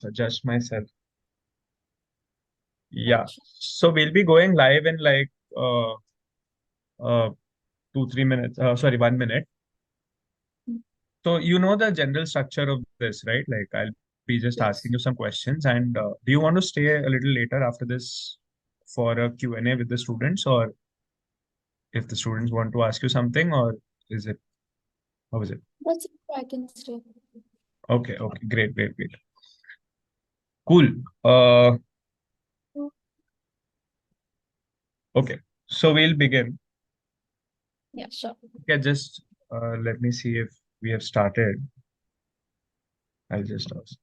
adjust myself. Yeah. So we'll be going live in like uh, uh 2-3 minutes. Sorry, 1 minute. So you know the general structure of this, right? Like I'll be just asking Yes. you some questions, and do you want to stay a little later after this for a Q&A with the students, or if the students want to ask you something, or is it how is it? That's it. I can stay. Okay, okay, great, great, great. Cool. Uh, okay. So we'll begin. Yeah, sure. Okay, just let me see if we have started. I'll just ask.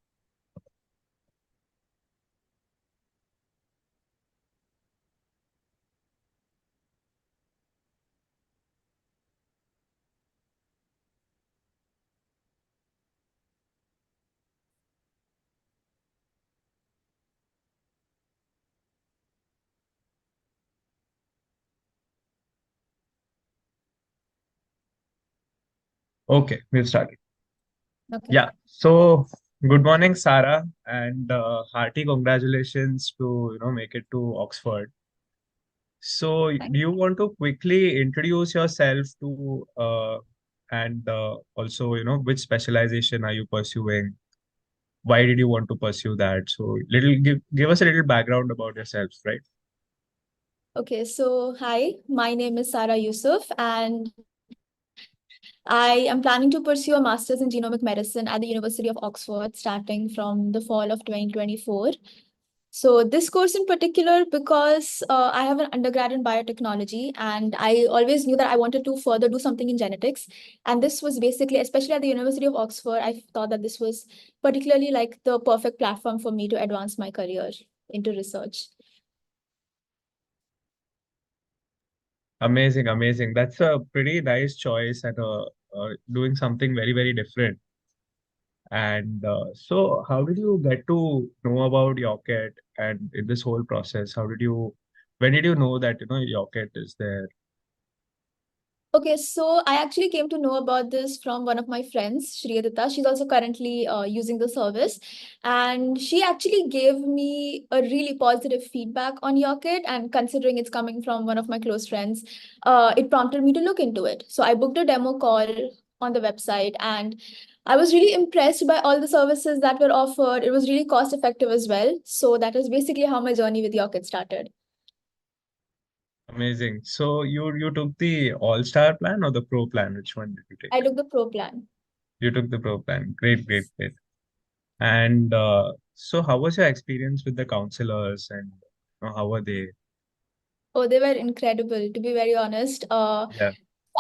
Okay, we've started. Okay. Yeah. So good morning, Sarah, and hearty congratulations to make it to Oxford. So Thank do you want to quickly introduce yourself to and also which specialization are you pursuing? Why did you want to pursue that? So little give us a little background about yourself, right? Okay, so hi, my name is Sarah Yusuf, and I am planning to pursue a master's in genomic medicine at the University of Oxford starting from the fall of 2024. So this course in particular, because I have an undergrad in biotechnology, and I always knew that I wanted to further do something in genetics. And this was basically, especially at the University of Oxford, I thought that this was particularly like the perfect platform for me to advance my career into research. Amazing, amazing. That's a pretty nice choice and doing something very, very different. And so, how did you get to know about Yocket and in this whole process? When did you know that, Yocket is there? Okay, so I actually came to know about this from one of my friends, Shriyadita. She's also currently using the service. And she actually gave me a really positive feedback on Yocket. And considering it's coming from one of my close friends, it prompted me to look into it. So I booked a demo call on the website, and I was really impressed by all the services that were offered. It was really cost effective as well. So that is basically how my journey with Yocket started. Amazing. So you took the All-Star plan or the Pro plan? Which one did you take? I took the pro plan. You took the Pro plan. Great, great, great. And so, how was your experience with the counselors and how were they? Oh, they were incredible, to be very honest. Yeah.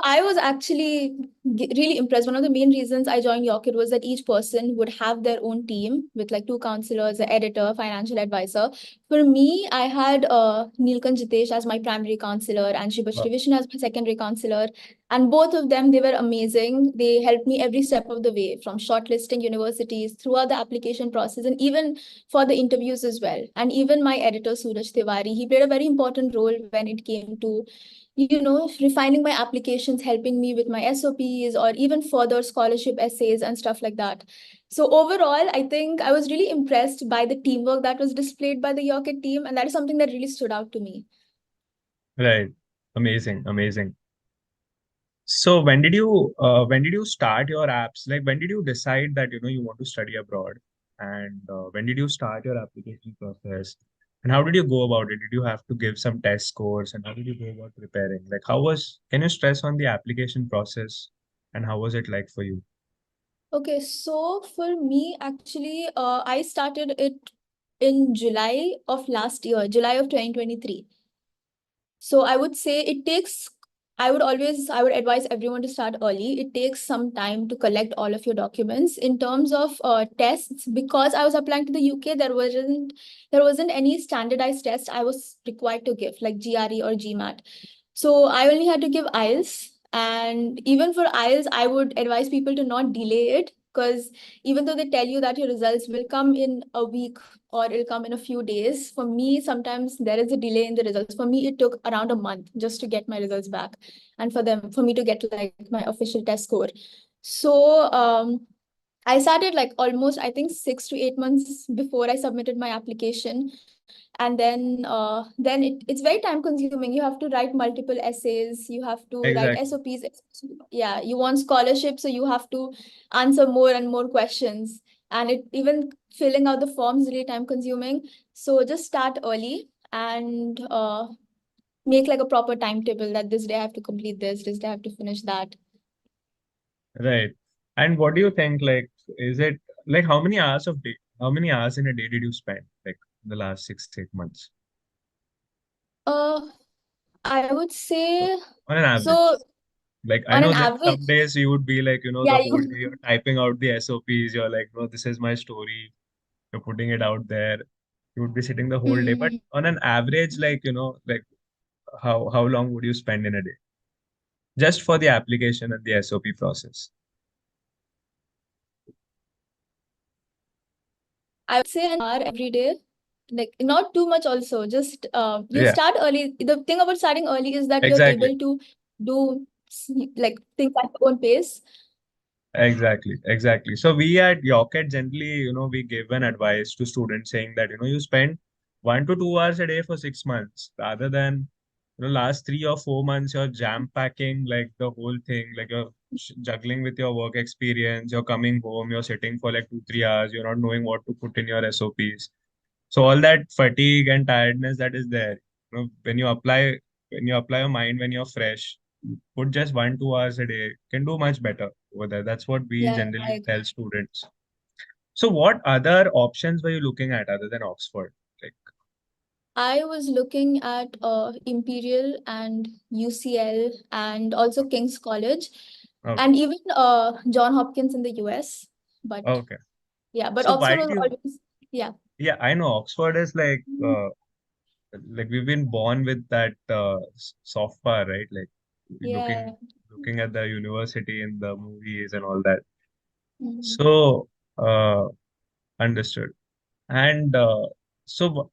I was actually really impressed. One of the main reasons I joined Yorkit was that each person would have their own team with like two counselors, an editor, financial advisor. For me, I had Neelkan Jitesh as my primary counselor and Shiva Wow. Division as my secondary counselor. And both of them, they were amazing. They helped me every step of the way, from shortlisting universities throughout the application process and even for the interviews as well. And even my editor, Suraj Tiwari, he played a very important role when it came to refining my applications, helping me with my SOPs or even further scholarship essays and stuff like that. So overall, I think I was really impressed by the teamwork that was displayed by the Yorkit team, and that is something that really stood out to me. Right. Amazing, amazing. So when did you start your apps? Like when did you decide that you want to study abroad? And when did you start your application process? And how did you go about it? Did you have to give some test scores? And how did you go about preparing? Like can you stress on the application process and how was it like for you? Okay, so for me, actually, I started it in July of last year, July of 2023. So I would say it takes, I would advise everyone to start early. It takes some time to collect all of your documents. In terms of tests, because I was applying to the UK, there wasn't any standardized test I was required to give, like GRE or GMAT. So I only had to give IELTS. And even for IELTS, I would advise people to not delay it because even though they tell you that your results will come in a week or it'll come in a few days, for me, sometimes there is a delay in the results. For me, it took around a month just to get my results back and for me to get like my official test score. So I started like almost, I think, 6 to 8 months before I submitted my application. And then it's very time consuming. You have to write multiple essays, you have to write Exactly. SOPs. Yeah, you want scholarship, so you have to answer more and more questions. And it even filling out the forms is really time consuming. So just start early and make like a proper timetable that this day I have to complete this day I have to finish that. Right. And what do you think, like, is it like how many hours in a day did you spend, like, the last 6 8 months? uh I would say, On an average. so Like, I on know an that average, some days you would be like, yeah, the whole day you you're typing out the SOPs, you're like, no, this is my story, you're putting it out there. You would be sitting the whole day. But Mhm. on an average, like, like how long would you spend in a day? Just for the application and the SOP process. I would say an hour every day. Like not too much also. Just you Yeah, start early. The thing about starting early is that you're exactly. able to do like things at your own pace. Exactly, exactly. So we at Yocket generally, we give an advice to students saying that, you spend 1 to 2 hours a day for 6 months rather than, last 3 or 4 months, you're jam packing like the whole thing, like you're juggling with your work experience, you're coming home, you're sitting for like 2 3 hours, you're not knowing what to put in your SOPs. So all that fatigue and tiredness that is there, when you apply your mind when you're fresh, put just 1 2 hours a day, can do much better over there. That's what we Yeah, I generally tell agree. students. So what other options were you looking at other than Oxford? Like, I was looking at Imperial and UCL and also King's College okay, and even John Hopkins in the US. But okay. yeah, but So why Oxford did was you? always, yeah. Yeah, I know Oxford is Mhm. like we've been born with that soft power, right? Like looking Yeah. looking at the university in the movies and all that. Mhm. So understood. And so,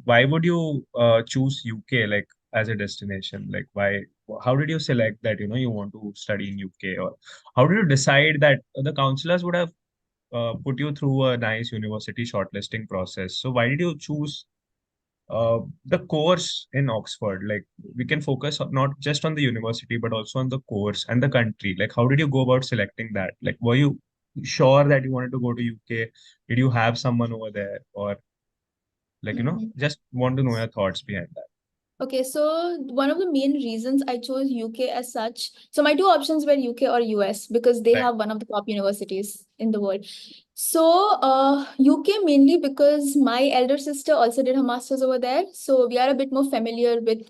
why would you choose UK like as a destination? Like, why? How did you select that? You want to study in UK, or how did you decide that the counselors would have put you through a nice university shortlisting process? So, why did you choose the course in Oxford? Like, we can focus not just on the university, but also on the course and the country. Like, how did you go about selecting that? Like, were you sure that you wanted to go to UK? Did you have someone over there, or like, Mhm. just want to know your thoughts behind that. Okay, so one of the main reasons I chose UK as such, so my two options were UK or US because they Right. have one of the top universities in the world. So, UK mainly because my elder sister also did her master's over there. So we are a bit more familiar with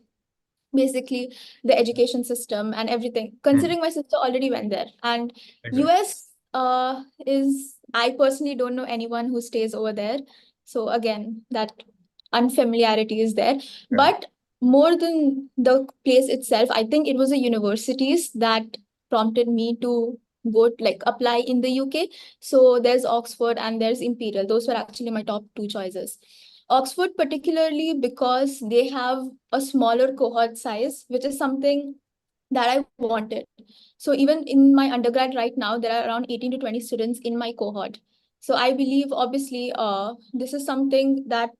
basically the education system and everything. Hmm. Considering my sister already went there, and Exactly. US is, I personally don't know anyone who stays over there. So again, that unfamiliarity is there. Correct. But more than the place itself, I think it was the universities that prompted me to go like apply in the UK. So there's Oxford and there's Imperial. Those were actually my top two choices. Oxford, particularly because they have a smaller cohort size, which is something that I wanted. So even in my undergrad right now, there are around 18 to 20 students in my cohort. So I believe, obviously, this is something that,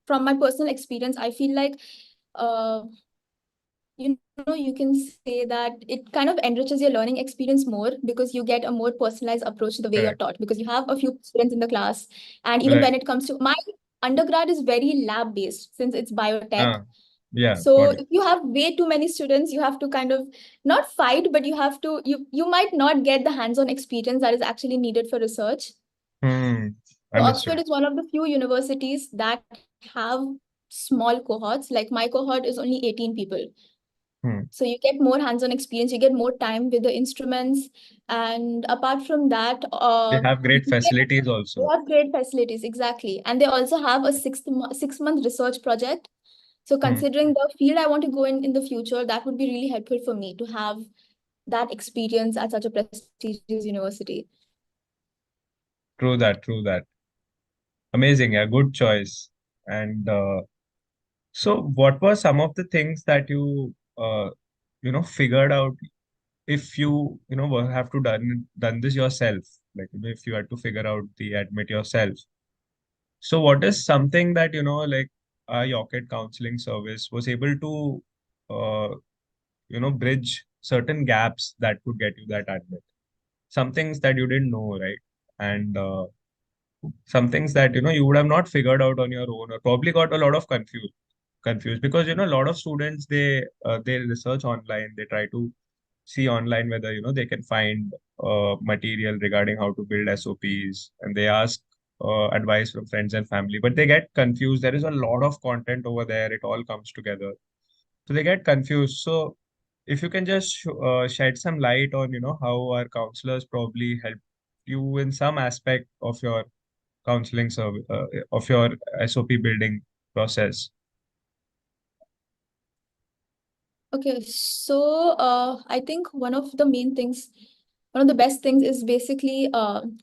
from my personal experience, I feel like, uh, you can say that it kind of enriches your learning experience more because you get a more personalized approach to the way you're Correct. taught because you have a few students in the class. And even Right. when it comes to my undergrad is very lab based since it's biotech. Ah, yeah, So got it. if you have way too many students, you have to kind of not fight, but you have to, you might not get the hands-on experience that is actually needed for research. Hmm. So Oxford Understood. is one of the few universities that have small cohorts. Like my cohort is only 18 people. Hmm. So you get more hands-on experience, you get more time with the instruments. And apart from that, They have you great get, facilities they also. have great facilities, exactly. And they also have a 6 month research project. So Hmm. considering the field I want to go in the future, that would be really helpful for me to have that experience at such a prestigious university. True that. True that. Amazing. Yeah, good choice. And so, what were some of the things that you figured out if you have to done this yourself? Like, if you had to figure out the admit yourself. So what is something that, like our Yocket counseling service was able to, bridge certain gaps that could get you that admit? Some things that you didn't know, right? And some things that, you would have not figured out on your own, or probably got a lot of confused because, a lot of students, they research online, they try to see online whether, they can find material regarding how to build SOPs, and they ask advice from friends and family, but they get confused. There is a lot of content over there. It all comes together. So they get confused. So if you can just shed some light on, how our counselors probably help you in some aspect of your counseling service, of your SOP building process. Okay, so I think one of the best things is basically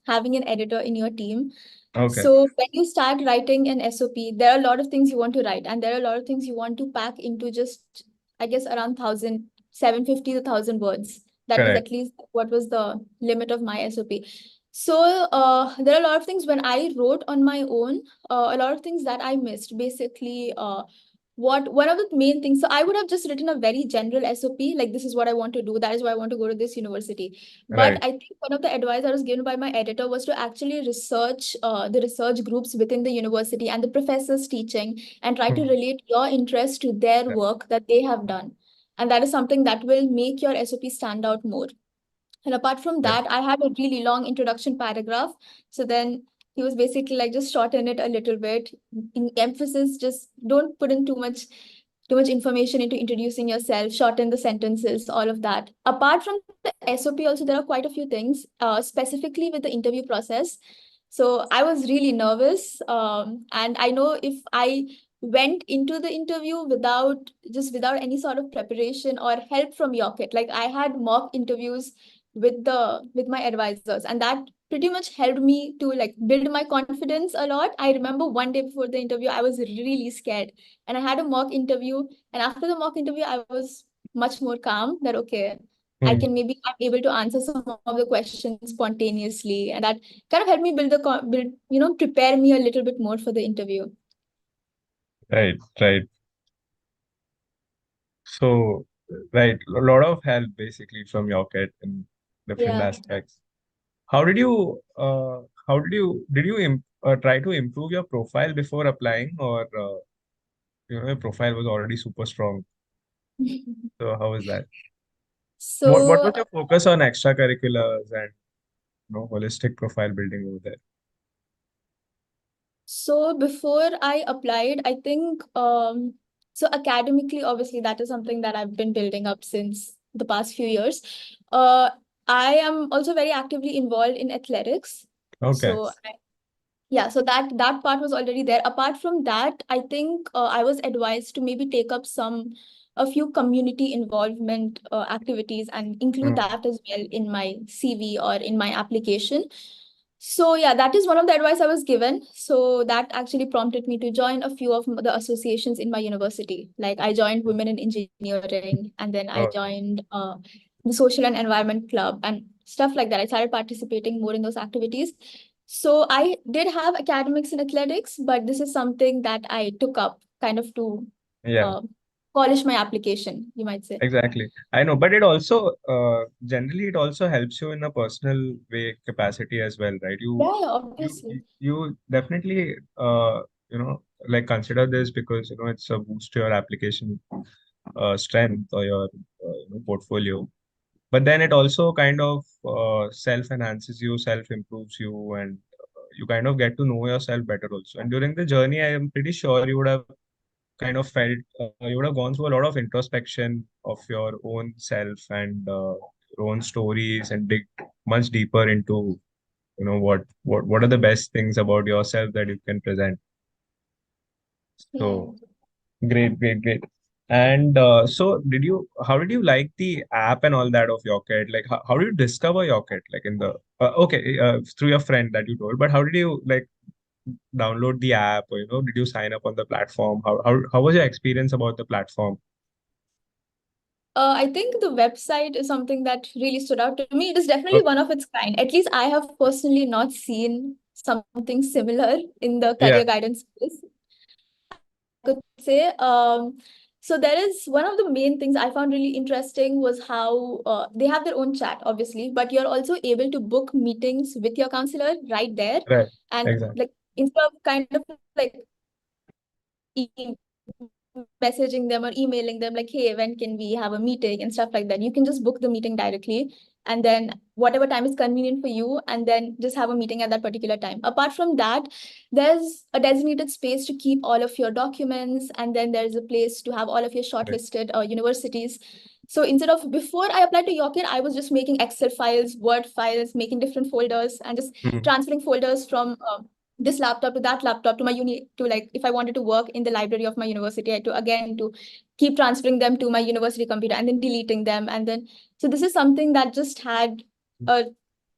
having an editor in your team. Okay, So when you start writing an SOP, there are a lot of things you want to write, and there are a lot of things you want to pack into just, I guess, around 1,750 to 1,000 words. That was correct. at least what was the limit of my SOP. So there are a lot of things when I wrote on my own, a lot of things that I missed. Basically, what one of the main things, so I would have just written a very general SOP, like this is what I want to do, that is why I want to go to this university. But Right. I think one of the advice I was given by my editor was to actually research the research groups within the university and the professors teaching, and try to Hmm. relate your interest to their Yeah. work that they have done. And that is something that will make your SOP stand out more. And apart from Yeah. that, I had a really long introduction paragraph. So then he was basically like, just shorten it a little bit. In emphasis, just don't put in too much information into introducing yourself, shorten the sentences, all of that. Apart from the SOP, also there are quite a few things, specifically with the interview process. So I was really nervous. And I know if I went into the interview without any sort of preparation or help from Yocket, like I had mock interviews with my advisors, and that pretty much helped me to like build my confidence a lot. I remember one day before the interview I was really scared, and I had a mock interview, and after the mock interview I was much more calm, that okay, Hmm. I'm able to answer some of the questions spontaneously, and that kind of helped me prepare me a little bit more for the interview. Right. Right. So, right, a lot of help basically from your kit in different Yeah. aspects. How did you, did you try to improve your profile before applying, or, your profile was already super strong? So how was that? What So was your focus on extracurriculars and, holistic profile building over there? So before I applied, I think so academically, obviously, that is something that I've been building up since the past few years. Uh, I am also very actively involved in athletics. Okay. So yeah, so that part was already there. Apart from that, I think I was advised to maybe take up a few community involvement activities and include Hmm. that as well in my CV or in my application. So yeah, that is one of the advice I was given. So that actually prompted me to join a few of the associations in my university. Like I joined Women in Engineering, and then I Oh, joined the Social and Environment Club and stuff like that. I started participating more in those activities. So I did have academics and athletics, but this is something that I took up kind of to yeah. uh, polish my application, you might say. Exactly. I know, but it also generally it also helps you in a personal way capacity as well, right? Yeah, yeah, You obviously. you definitely like consider this because it's a boost to your application strength or your portfolio. But then it also kind of self enhances you, self improves you, and you kind of get to know yourself better also. And during the journey, I am pretty sure you would have kind of felt you would have gone through a lot of introspection of your own self and your own stories, and dig much deeper into what are the best things about yourself that you can present. Yeah. So great, great, great. And so how did you like the app and all that of Yocket? Like how did you discover Yocket? Like in the okay, through your friend that you told, but how did you like download the app, or did you sign up on the platform? How was your experience about the platform? I think the website is something that really stood out to me. It is definitely Okay. one of its kind. At least I have personally not seen something similar in the Yeah. career guidance space, could say. So there is one of the main things I found really interesting was how they have their own chat, obviously, but you're also able to book meetings with your counselor right there. Right. And Exactly. like instead of kind of like messaging them or emailing them like, hey, when can we have a meeting and stuff like that, you can just book the meeting directly, and then whatever time is convenient for you, and then just have a meeting at that particular time. Apart from that, there's a designated space to keep all of your documents, and then there's a place to have all of your Right. shortlisted universities. So instead of, before I applied to Yorkin, I was just making Excel files, Word files, making different folders, and just Mhm. transferring folders from this laptop to that laptop to my uni, to like if I wanted to work in the library of my university, I had to again to keep transferring them to my university computer and then deleting them. And then so this is something that just had uh,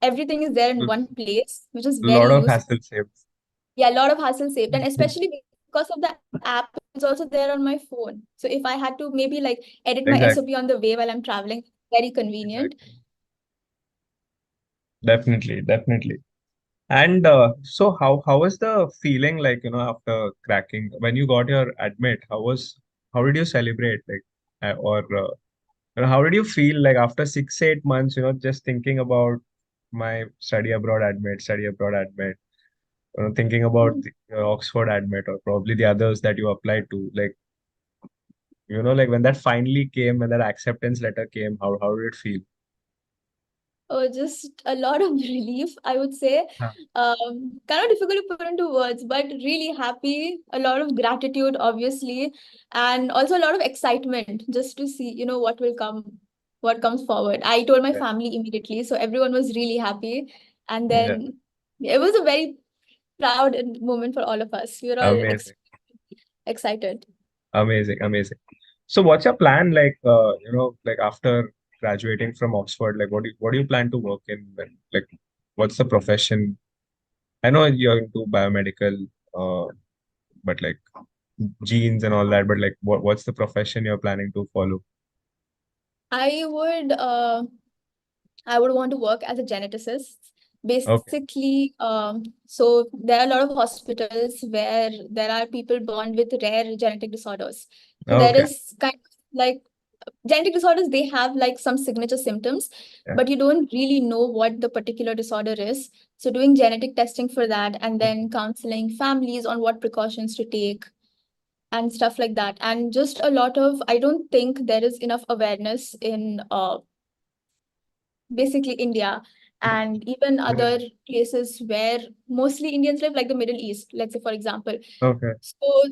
everything is there in one place, which is very Lot of useful. hassle saved. Yeah, a lot of hassle saved, and especially because of the app, it's also there on my phone. So if I had to maybe like edit my Exactly. SOP on the way while I'm traveling, very convenient. Exactly. Definitely. Definitely. And so how was the feeling like, after cracking when you got your admit? How did you celebrate like or how did you feel like after 6 8 months, just thinking about my study abroad admit, thinking about the Oxford admit or probably the others that you applied to, like, like when that finally came, when that acceptance letter came, how did it feel? Oh, just a lot of relief, I would say. Huh. Kind of difficult to put into words, but really happy, a lot of gratitude, obviously, and also a lot of excitement just to see, what will come, what comes forward. I told my Yeah. family immediately, so everyone was really happy. And Yeah. then it was a very proud moment for all of us. We were all Amazing. excited. Amazing. Amazing. So what's your plan like, like after graduating from Oxford, like what do you plan to work in when, like what's the profession? I know you're into biomedical, but like genes and all that, but like what's the profession you're planning to follow? I would I would want to work as a geneticist. Okay. Basically, so there are a lot of hospitals where there are people born with rare genetic disorders. So there Okay. is kind of like genetic disorders, they have like some signature symptoms, Yeah. but you don't really know what the particular disorder is. So doing genetic testing for that, and then counseling families on what precautions to take and stuff like that. And just a lot of, I don't think there is enough awareness in basically India and even other Right. places where mostly Indians live, like the Middle East, let's say, for example. Okay. So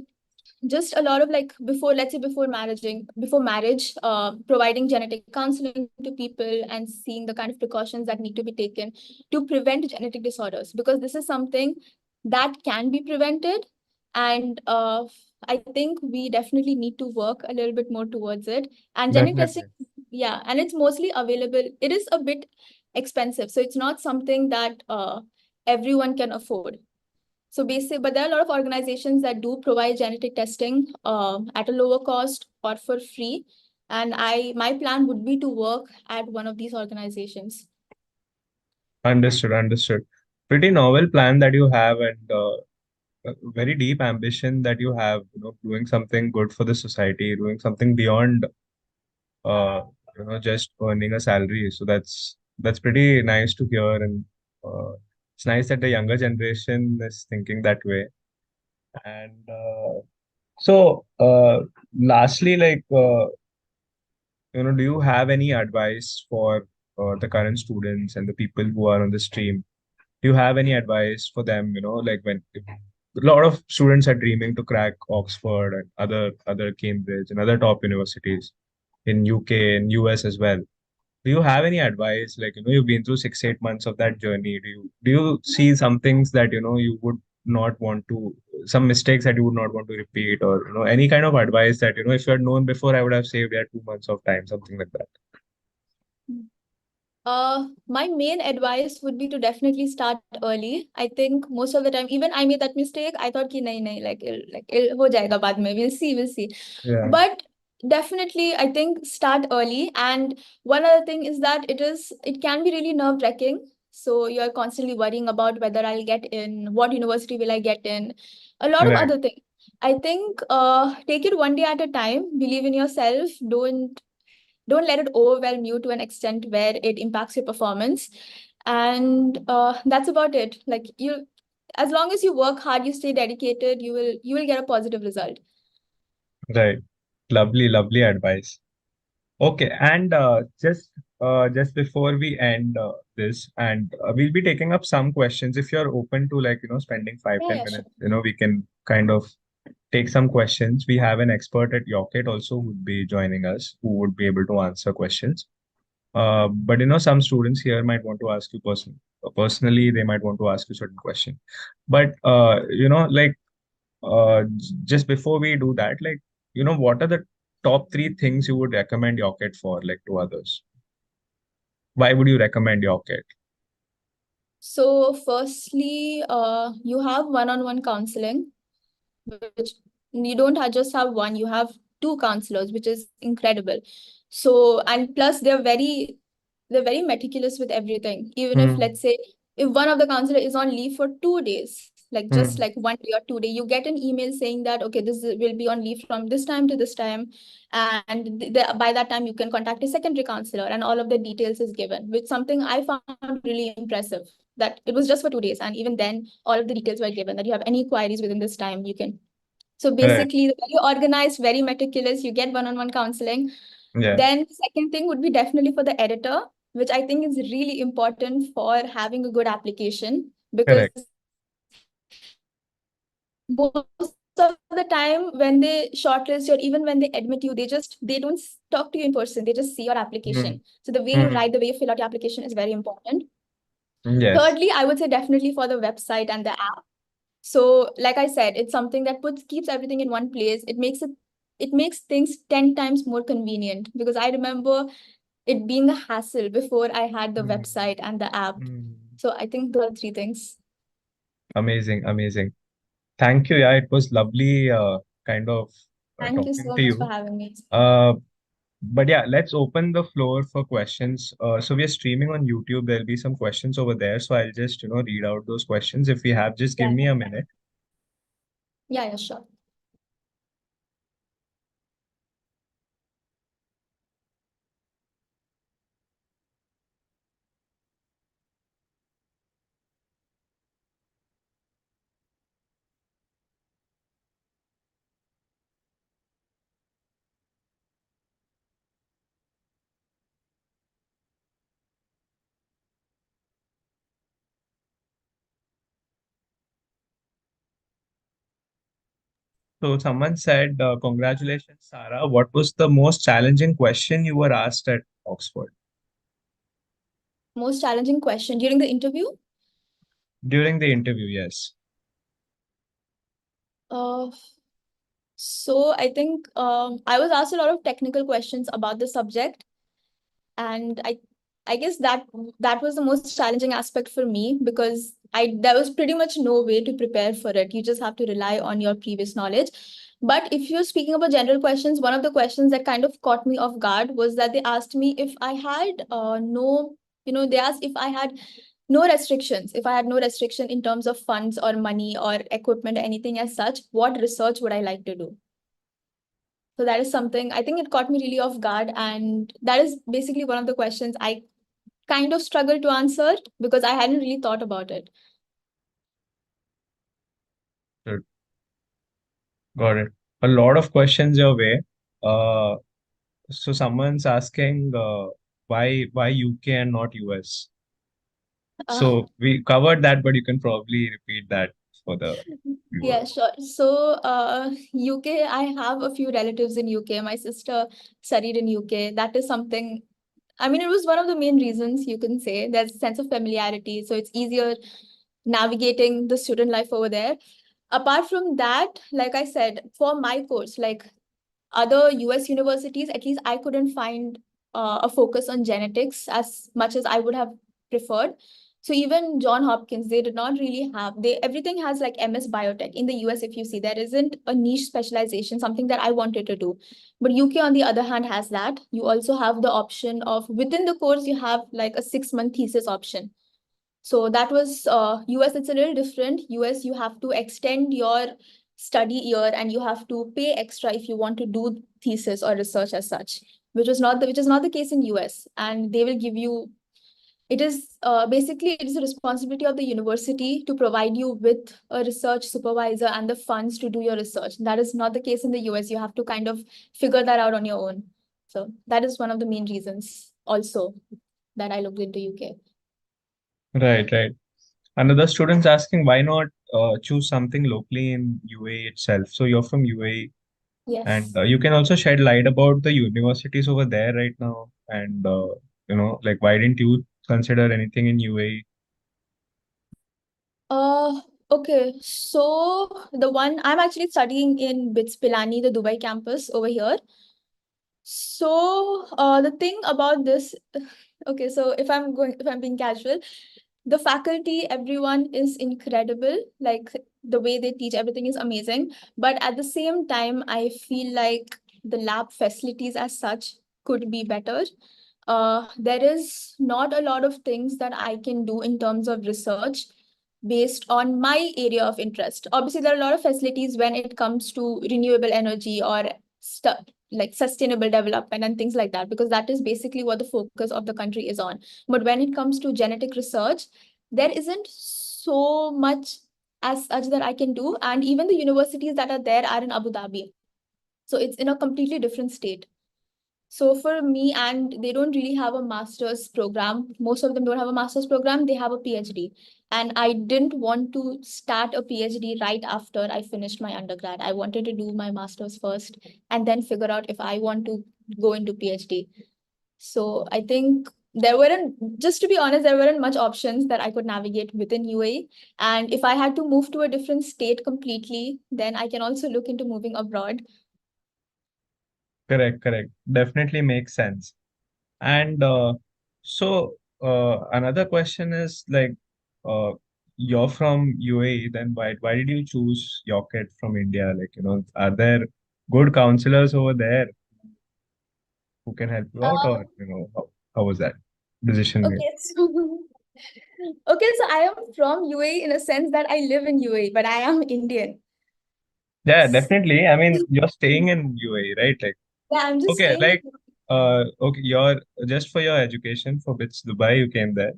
just a lot of like before, let's say before marriage, providing genetic counseling to people and seeing the kind of precautions that need to be taken to prevent genetic disorders, because this is something that can be prevented. And I think we definitely need to work a little bit more towards it. And genetic testing, Definitely. yeah, and it's mostly available. It is a bit expensive, so it's not something that everyone can afford. So basic, but there are a lot of organizations that do provide genetic testing at a lower cost or for free. And my plan would be to work at one of these organizations. Understood. Understood. Pretty novel plan that you have, and a very deep ambition that you have, doing something good for the society, doing something beyond uh, just earning a salary. So that's pretty nice to hear, and uh, it's nice that the younger generation is thinking that way. And lastly, like, do you have any advice for the current students and the people who are on the stream? Do you have any advice for them? Like when a lot of students are dreaming to crack Oxford and other Cambridge and other top universities in UK and US as well. Do you have any advice? Like, you've been through 6 8 months of that journey. Do you see some things that you would not want to, some mistakes that you would not want to repeat, or any kind of advice that if you had known before, I would have saved you 2 months of time, something like that. My main advice would be to definitely start early. I think most of the time, even I made that mistake. I thought कि नहीं नहीं, like it'll ho jayega baad mein. We'll see, we'll see. Yeah. But Definitely, I think start early. And one other thing is that it can be really nerve-wracking. So you're constantly worrying about whether I'll get in, what university will I get in, a lot of Right, other things. I think take it one day at a time, believe in yourself, don't let it overwhelm you to an extent where it impacts your performance. And that's about it. Like you, as long as you work hard, you stay dedicated, you will get a positive result. right. Lovely, lovely advice. Okay, and just before we end this, and we'll be taking up some questions. If you're open to like, spending five, Yeah, ten yeah, sure. minutes, we can kind of take some questions. We have an expert at Yocket also who would be joining us, who would be able to answer questions. But some students here might want to ask you personally, they might want to ask you certain question. But like just before we do that, like, what are the top three things you would recommend Yocket for, like, to others? Why would you recommend Yocket? So, firstly, you have one-on-one counseling, which you don't just have one, you have two counselors, which is incredible. So, and plus they're very meticulous with everything. Even if, Hmm. let's say, if one of the counselor is on leave for 2 days, like just Hmm. like 1 day or 2 day, you get an email saying that, okay, this will be on leave from this time to this time. And by that time, you can contact a secondary counselor and all of the details is given, which something I found really impressive that it was just for 2 days. And even then, all of the details were given that you have any queries within this time, you can. So Right. basically, very organized, very meticulous, you get one-on-one counseling. Yeah. Then second thing would be definitely for the editor, which I think is really important for having a good application because Correct. most of the time when they shortlist or even when they admit you, they don't talk to you in person. They just see your Hmm. application. So the way you Hmm. write, the way you fill out your application is very important. Yes. Thirdly, I would say definitely for the website and the app. So, like I said, it's something that puts keeps everything in one place. It makes things 10 times more convenient because I remember it being a hassle before I had the Hmm. website and the app. Hmm. So I think those are three things. Amazing, amazing. Thank you. Yeah, it was lovely kind of Thank you talking so to much for you. having me. Uh, but yeah, let's open the floor for questions. So we are streaming on YouTube. There'll be some questions over there. So I'll just, read out those questions. If we have, just give Yeah, me a minute. yeah, yeah, sure. So someone said, congratulations, Sarah. What was the most challenging question you were asked at Oxford? Most challenging question during the interview? During the interview, yes. Uh, so I think I was asked a lot of technical questions about the subject, and I guess that was the most challenging aspect for me because I there was pretty much no way to prepare for it. You just have to rely on your previous knowledge. But if you're speaking about general questions, one of the questions that kind of caught me off guard was that they asked me if I had no, they asked if I had no restrictions, if I had no restriction in terms of funds or money or equipment or anything as such, what research would I like to do? So that is something I think it caught me really off guard. And that is basically one of the questions I kind of struggled to answer because I hadn't really thought about it. Good. Got it. A lot of questions your way. Uh, so someone's asking, why UK and not US? Uh, So we covered that, but you can probably repeat that for the yeah, viewers. sure. So, UK, I have a few relatives in UK. My sister studied in UK. That is something, I mean, it was one of the main reasons you can say there's a sense of familiarity. So it's easier navigating the student life over there. Apart from that, like I said, for my course, like other US universities, at least I couldn't find a focus on genetics as much as I would have preferred. So even John Hopkins, they did not really have, they everything has like MS Biotech. In the US, if you see, there isn't a niche specialization, something that I wanted to do. But UK, on the other hand, has that. You also have the option of within the course, you have like a 6 month thesis option. So that was US, it's a little different. US, you have to extend your study year and you have to pay extra if you want to do thesis or research as such, which is not the case in US. And they will give you, it is basically it is the responsibility of the university to provide you with a research supervisor and the funds to do your research. That is not the case in the US. You have to kind of figure that out on your own. So that is one of the main reasons also that I looked into UK. Right, right. Another student's asking why not choose something locally in UAE itself. So you're from UAE, and Yes. you can also shed light about the universities over there right now. And like why didn't you consider anything in UAE? Uh, okay. So the one I'm actually studying in BITS Pilani, the Dubai campus over here. So the thing about this, okay, so if I'm being casual, the faculty, everyone is incredible. Like the way they teach, everything is amazing. But at the same time, I feel like the lab facilities as such could be better. There is not a lot of things that I can do in terms of research based on my area of interest. Obviously, there are a lot of facilities when it comes to renewable energy or stuff like sustainable development and things like that, because that is basically what the focus of the country is on. But when it comes to genetic research, there isn't so much as such that I can do. And even the universities that are there are in Abu Dhabi. So it's in a completely different state. So for me, and they don't really have a master's program. Most of them don't have a master's program. They have a PhD. And I didn't want to start a PhD right after I finished my undergrad. I wanted to do my master's first and then figure out if I want to go into PhD. So I think there weren't, just to be honest, there weren't much options that I could navigate within UAE. And if I had to move to a different state completely, then I can also look into moving abroad. Correct, correct. Definitely makes sense. And another question is like, uh, you're from UAE, then why did you choose your kid from India? Like, are there good counselors over there who can help you out, or how was that decision made? Okay, so okay, so I am from UAE in a sense that I live in UAE, but I am Indian. Yeah, definitely. I mean, you're staying in UAE, right? Like, Yeah, I'm just okay, staying in like, okay, you're just for your education for which Dubai you came there.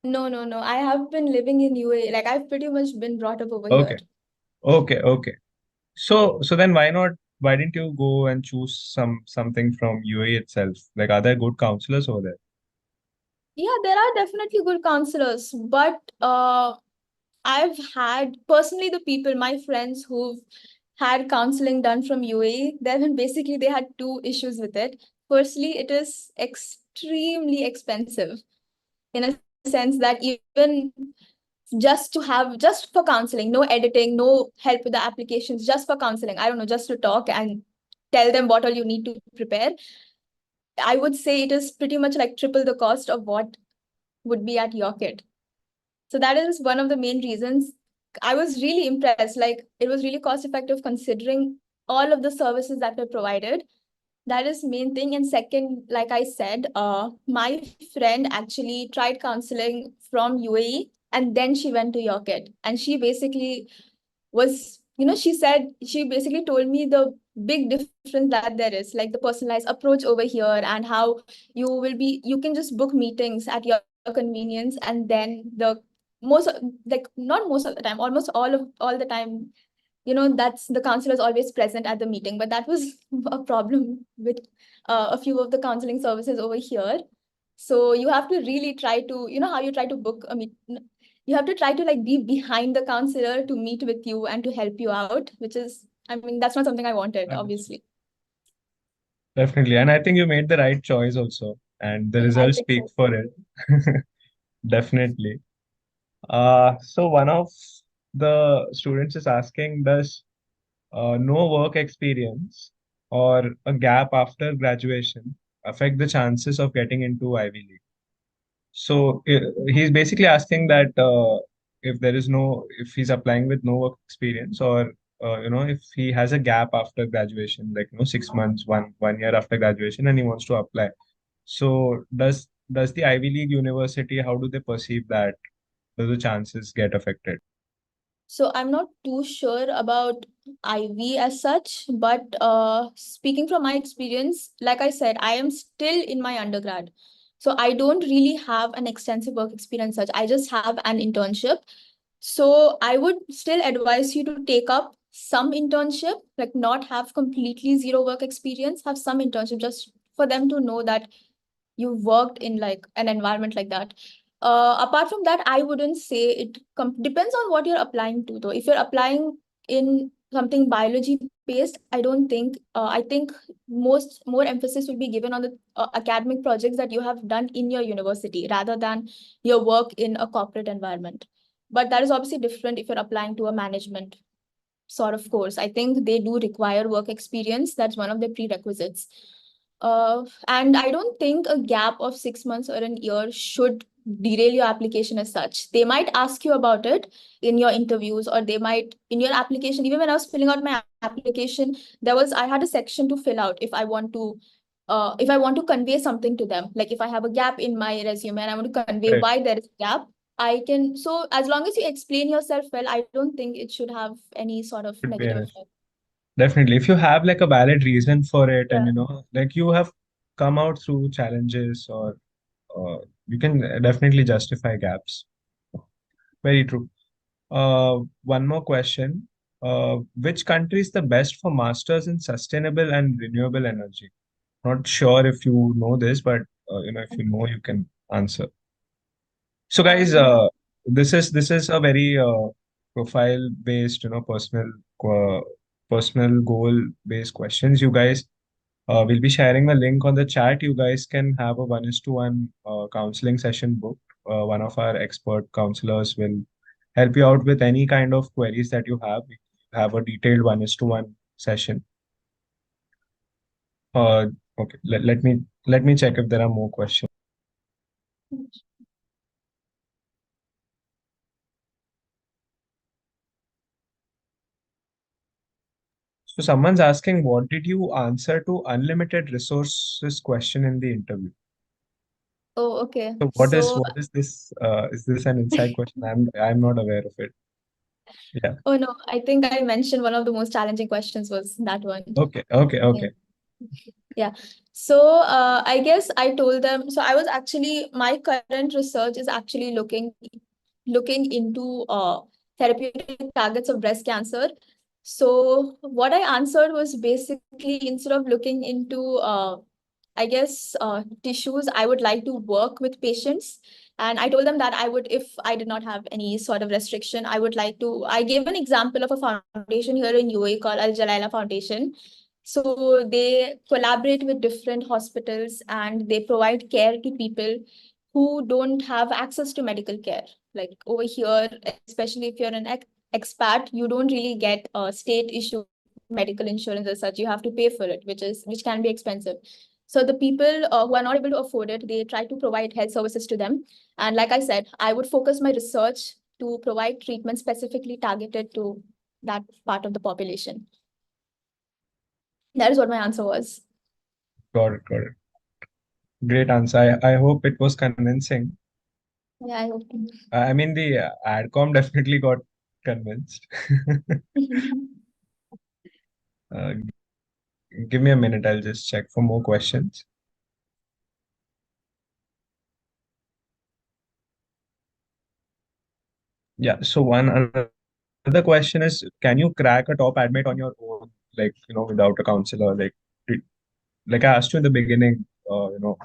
No, no, no. I have been living in UAE. Like I've pretty much been brought up over here. Okay, okay, okay. So then why didn't you go and choose something from UAE itself? Like, are there good counselors over there? Yeah, there are definitely good counselors, but I've had personally the people, my friends who've had counseling done from UAE, then basically they had two issues with it. Firstly, it is extremely expensive in a sense that even just for counseling, no editing, no help with the applications, just for counseling, I don't know, just to talk and tell them what all you need to prepare, I would say it is pretty much like triple the cost of what would be at your kit. So that is one of the main reasons. I was really impressed. Like it was really cost effective considering all of the services that were provided. That is main thing. And second, like I said, my friend actually tried counseling from UAE and then she went to Yorkit. And she basically was, she said, she basically told me the big difference that there is, like the personalized approach over here and how you can just book meetings at your convenience. And then most, like not most of the time, almost all the time, that's the counselor is always present at the meeting. But that was a problem with a few of the counseling services over here. So you have to really try to, how you try to book a meet. You have to try to like be behind the counselor to meet with you and to help you out, which is, I mean, that's not something I wanted, Understood. obviously. Definitely. And I think you made the right choice also, and the I results think speak so. for it. Definitely. So one of the students is asking, does no work experience or a gap after graduation affect the chances of getting into Ivy League? So he's basically asking that if there is no, if he's applying with no work experience, or if he has a gap after graduation, like 6 months, one year after graduation, and he wants to apply. So does the Ivy League university, how do they perceive that? Do the chances get affected? So I'm not too sure about IV as such, but speaking from my experience, like I said, I am still in my undergrad. So I don't really have an extensive work experience such. I just have an internship. So I would still advise you to take up some internship, like not have completely zero work experience, have some internship just for them to know that you worked in like an environment like that. Apart from that, I wouldn't say it depends on what you're applying to though. If you're applying in something biology based, I don't think I think most more emphasis will be given on the academic projects that you have done in your university rather than your work in a corporate environment. But that is obviously different if you're applying to a management sort of course. I think they do require work experience. That's one of the prerequisites. And I don't think a gap of 6 months or an year should derail your application as such. They might ask you about it in your interviews, or they might in your application. Even when I was filling out my application, I had a section to fill out if I want to convey something to them. Like if I have a gap in my resume and I want to convey Right. why there is a gap, I can. So as long as you explain yourself well, I don't think it should have any sort of Could be negative an issue. effect. Definitely. If you have like a valid reason for it, and Yeah. like you have come out through challenges, or you can definitely justify gaps. Very true. One more question. Which country is the best for masters in sustainable and renewable energy? Not sure if you know this, but if you know, you can answer. So, guys, Um, this is a very profile based, uh, personal goal based questions. You guys, we'll be sharing a link on the chat. You guys can have a 1:1 counseling session booked. One of our expert counselors will help you out with any kind of queries that you have. We have a detailed 1:1 session. Uh, okay, let me check if there are more questions. So someone's asking, what did you answer to unlimited resources question in the interview? oh, okay. So So, what is this? Is this an inside question? I'm not aware of it. Yeah. oh no, I think I mentioned one of the most challenging questions was that one. Okay. Okay. Yeah. Okay. Yeah. So, I guess I told them. So, I was actually my current research is actually looking into therapeutic targets of breast cancer. So, what I answered was basically instead of looking into I guess tissues, I would like to work with patients. And I told them that I would, if I did not have any sort of restriction, I would like to. I gave an example of a foundation here in UAE called Al Jalila Foundation. So they collaborate with different hospitals and they provide care to people who don't have access to medical care. Like over here, especially if you're an expat, you don't really get a state issue medical insurance as such. You have to pay for it, which can be expensive. So the people who are not able to afford it, they try to provide health services to them. And like I said, I would focus my research to provide treatment specifically targeted to that part of the population. That is what my answer was. Got it. Got it. Great answer. I hope it was convincing. Yeah, I hope. I mean, the adcom definitely got convinced. Uh, Give me a minute. I'll just check for more questions. Yeah. So another question is, can you crack a top admit on your own, like, without a counselor? Did- like I asked you in the beginning, like,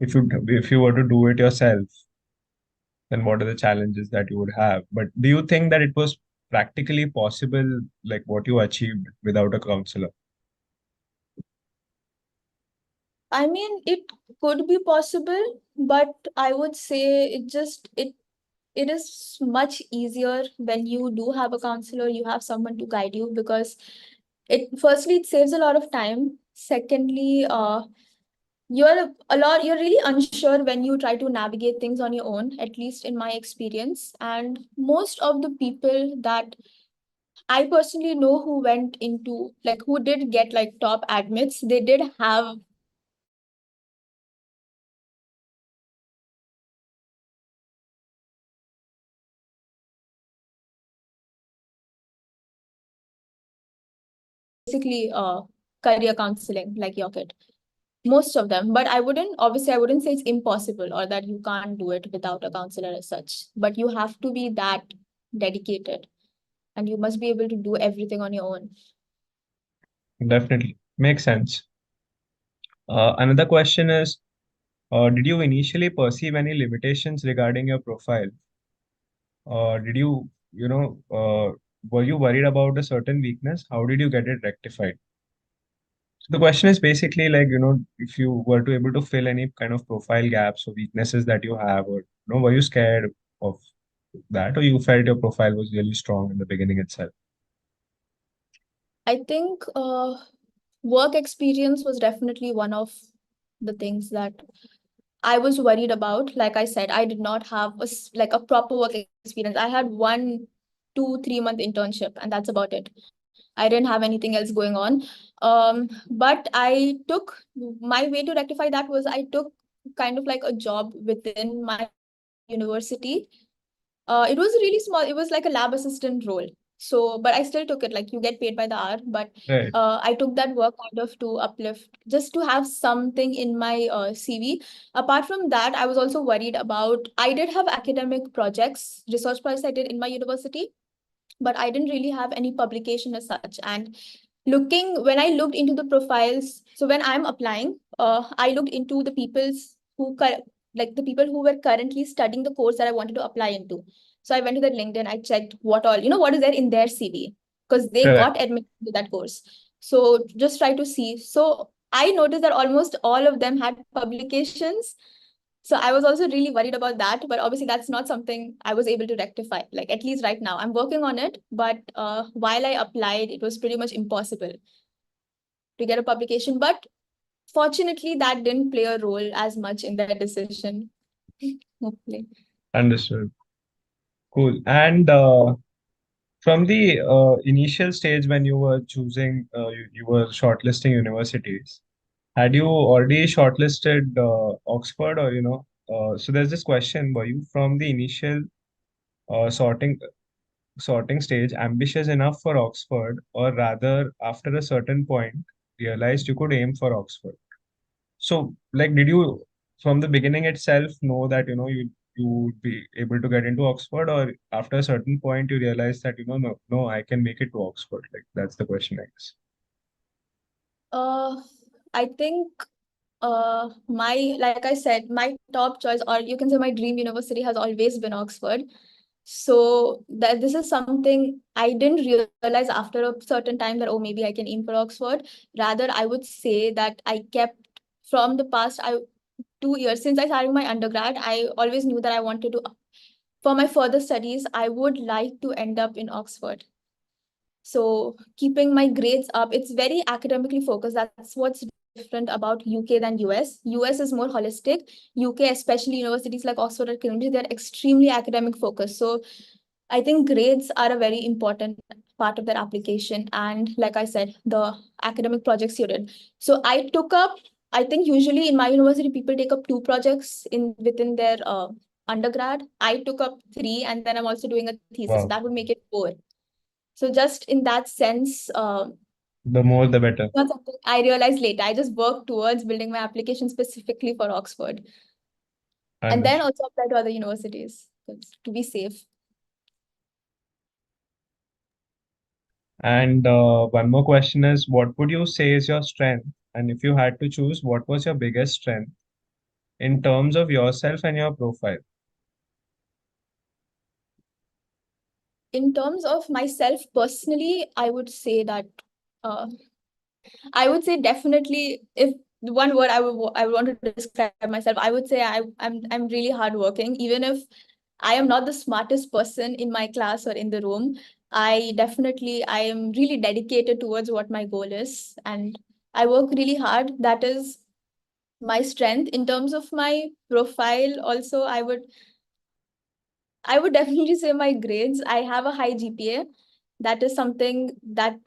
if you were to do it yourself, then what are the challenges that you would have? But do you think that it was practically possible, like what you achieved without a counselor? I mean, it could be possible, but I would say it is much easier when you do have a counselor, you have someone to guide you because it firstly it saves a lot of time. Secondly, you're really unsure when you try to navigate things on your own, at least in my experience. And most of the people that I personally know who went into, like, who did get like top admits, they did have basically career counseling like your kid. Most of them, but I wouldn't say it's impossible or that you can't do it without a counselor as such. But you have to be that dedicated and you must be able to do everything on your own. Definitely. Makes sense. Another question is, did you initially perceive any limitations regarding your profile? Did you, were you worried about a certain weakness? How did you get it rectified? So the question is basically like, if you were to able to fill any kind of profile gaps or weaknesses that you have, or, were you scared of that, or you felt your profile was really strong in the beginning itself? I think work experience was definitely one of the things that I was worried about. Like I said, I did not have like a proper work experience. I had 1, 2, 3 month internship, and that's about it. I didn't have anything else going on. But I took my way to rectify that was I took kind of like a job within my university. It was really small. It was like a lab assistant role. So, but I still took it. Like you get paid by the hour, but Right, I took that work kind of to uplift, just to have something in my CV. Apart from that, I was also worried about. I did have academic projects, research projects I did in my university, but I didn't really have any publication as such. And when I looked into the profiles, so when I'm applying, I looked into the like the people who were currently studying the course that I wanted to apply into. So I went to their LinkedIn, I checked what is there in their CV, because they right. got admitted to that course. So just try to see. So I noticed that almost all of them had publications. So I was also really worried about that, but obviously that's not something I was able to rectify. Like at least right now, I'm working on it. But while I applied, it was pretty much impossible to get a publication. But fortunately, that didn't play a role as much in their decision. Hopefully. Understood. Cool. And from the initial stage when you were choosing, you were shortlisting universities, had you already shortlisted Oxford, or, so there's this question, were you from the initial uh, sorting sorting stage ambitious enough for Oxford, or rather after a certain point realized you could aim for Oxford? So, like, did you from the beginning itself know that you would be able to get into Oxford, or after a certain point you realize that no, no, I can make it to Oxford? Like, that's the question, I guess. Uh, I think like I said, my top choice, or you can say my dream university, has always been Oxford. So that this is something I didn't realize after a certain time that, oh, maybe I can aim for Oxford. Rather, I would say that I kept from the past 2 years since I started my undergrad, I always knew that I wanted to, for my further studies, I would like to end up in Oxford. So keeping my grades up, it's very academically focused. That's what's different about UK than US. US is more holistic. UK, especially universities like Oxford or Cambridge, they're extremely academic focused. So I think grades are a very important part of their application. And like I said, the academic projects you did. So I took up, I think usually in my university, people take up 2 projects within their undergrad. I took up 3, and then I'm also doing a thesis. So Wow. that would make it 4. So just in that sense, The more the better. not something I realized later. I just worked towards building my application specifically for Oxford, and then Understood. also apply to other universities to be safe. And one more question is, what would you say is your strength? And if you had to choose, what was your biggest strength in terms of yourself and your profile? In terms of myself personally, uh, I would say definitely, if the one word I would want to describe myself, I would say I'm really hardworking. Even if I am not the smartest person in my class or in the room, I am really dedicated towards what my goal is, and I work really hard. That is My strength in terms of my profile, also, I would definitely say my grades. I have a high GPA. That is something that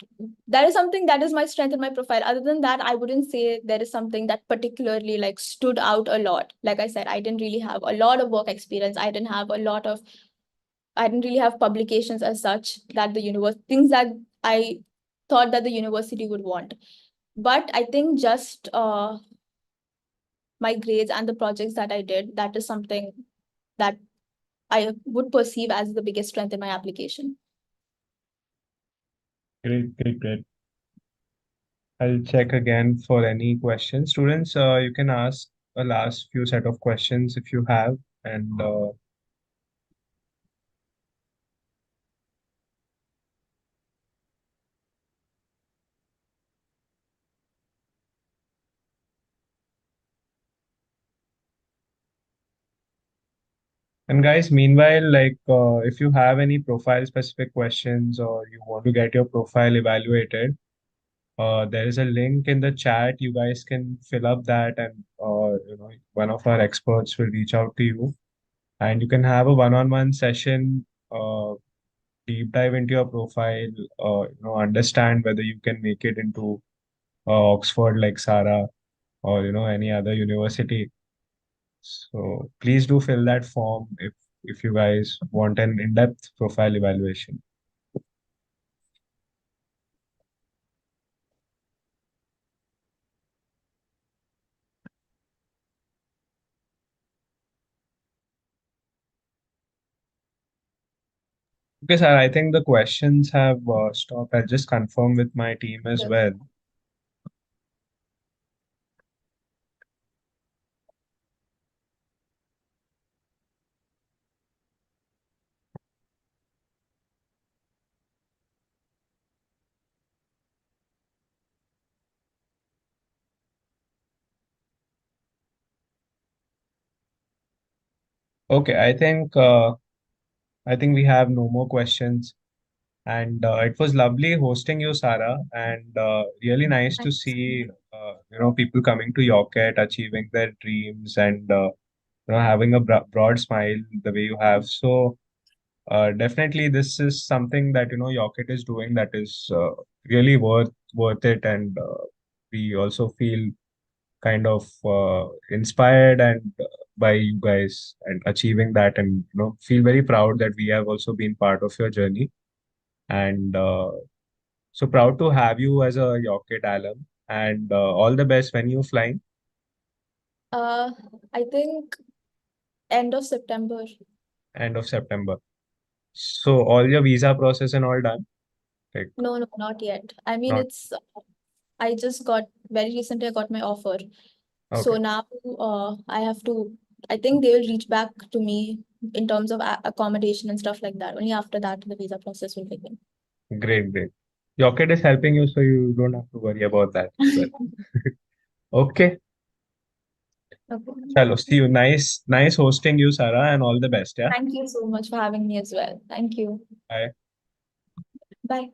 is my strength in my profile. Other than that, I wouldn't say there is something that particularly like stood out a lot. Like I said, I didn't really have a lot of work experience. I didn't really have publications as such that the universe things that I thought that the university would want. But I think just my grades and the projects that I did, that is something that I would perceive as the biggest strength in my application. Great, great, great. I'll check again for any questions. Students, you can ask a last few set of questions if you have. And guys, meanwhile, if you have any profile specific questions or you want to get your profile evaluated, there is a link in the chat. You guys can fill up that, and one of our experts will reach out to you, and you can have a one-on-one session, deep dive into your profile, understand whether you can make it into Oxford like Sarah, or any other university. So please do fill that form if you guys want an in-depth profile evaluation. Okay, sir, I think the questions have stopped. I'll just confirm with my team as Yes. well. Okay, I think we have no more questions. And it was lovely hosting you, Sarah, and really nice to see people coming to Yorket, achieving their dreams, and having a broad smile the way you have. So definitely, this is something that Yorket is doing that is really worth it, and we also feel kind of inspired and by you guys and achieving that, and feel very proud that we have also been part of your journey, and so proud to have you as a Yorkit alum, and all the best when you're flying. Uh, I think end of September. End of September. So all your visa process and all done? Like, No, no, not yet. I mean, not I just got very recently I got my offer. So okay. now I have to, I think they will reach back to me in terms of accommodation and stuff like that. Only after that, the visa process will begin. Great, great. Yorkit is helping you, so you don't have to worry about that as well. Okay. Chalo, Okay. see you. Nice hosting you, Sarah, and all the best. Yeah. Thank you so much for having me as well. Thank you. Bye. Bye.